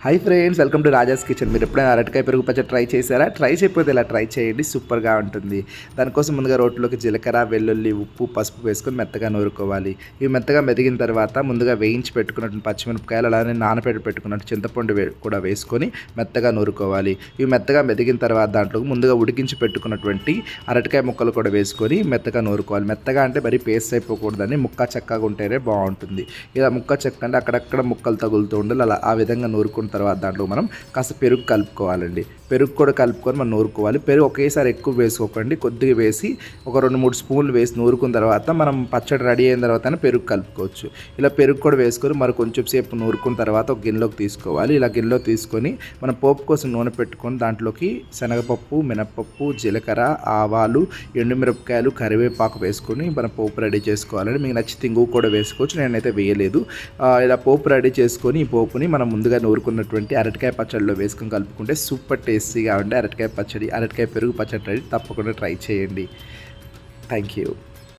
High friends, welcome to Raja's kitchen. మీరు ఎప్పుడైనా అరటికాయ పెరుగు పచ్చడి ట్రై చేశారా? ట్రై చేయకపోతే ఇలా ట్రై చేయండి, సూపర్గా ఉంటుంది. దానికోసం ముందుగా రోట్లోకి జీలకర్ర, వెల్లుల్లి, ఉప్పు, పసుపు వేసుకొని మెత్తగా నూరుకోవాలి. ఇవి మెత్తగా మెదిగిన తర్వాత ముందుగా వేయించి పెట్టుకున్నటువంటి పచ్చిమిరపకాయలు, అలానే నానబెట్టి పెట్టుకున్నట్టు చింతపండు కూడా వేసుకొని మెత్తగా నూరుకోవాలి. ఇవి మెత్తగా మెదిగిన తర్వాత దాంట్లో ముందుగా ఉడికించి పెట్టుకున్నటువంటి అరటికాయ ముక్కలు కూడా వేసుకొని మెత్తగా నూరుకోవాలి. మెత్తగా అంటే మరీ పేస్ట్ అయిపోకూడదని, ముక్క చక్కగా ఉంటేనే బాగుంటుంది. ఇలా ముక్క చెక్క అంటే అక్కడక్కడ ముక్కలు తగులుతూ ఉండాలి. అలా ఆ విధంగా నూరుకున్న తర్వాత దాంట్లో మనం కాస్త పెరుగు కలుపుకోవాలండి. పెరుగు కూడా కలుపుకొని మనం నూరుకోవాలి. పెరుగు ఒకేసారి ఎక్కువ వేసుకోకండి, కొద్దిగా వేసి ఒక 2-3 స్పూన్లు వేసి నూరుకున్న తర్వాత మనం పచ్చడి రెడీ అయిన తర్వాత పెరుగు కలుపుకోవచ్చు. ఇలా పెరుగు కూడా వేసుకొని మరి కొంచెం సేపు నూరుకున్న తర్వాత ఒక గిన్నెలోకి తీసుకోవాలి. ఇలా గిన్నెలో తీసుకొని మనం పోపు కోసం నూనె పెట్టుకొని దాంట్లోకి శనగపప్పు, మినప్పప్పు, జీలకర్ర, ఆవాలు, ఎండుమిరపకాయలు, కరివేపాకు వేసుకొని మనం పోపు రెడీ చేసుకోవాలండి. మీకు నచ్చితే ఇంగువ కూడా వేసుకోవచ్చు, నేనైతే వేయలేదు. ఇలా పోపు రెడీ చేసుకొని ఈ పోపుని మనం ముందుగా నూరుకున్నటువంటి అరటికాయ పచ్చడిలో వేసుకొని కలుపుకుంటే సూపర్ టేస్టీగా ఉండే అరటికాయ పెరుగు పచ్చడి రెడీ. తప్పకుండా ట్రై చేయండి. Thank you.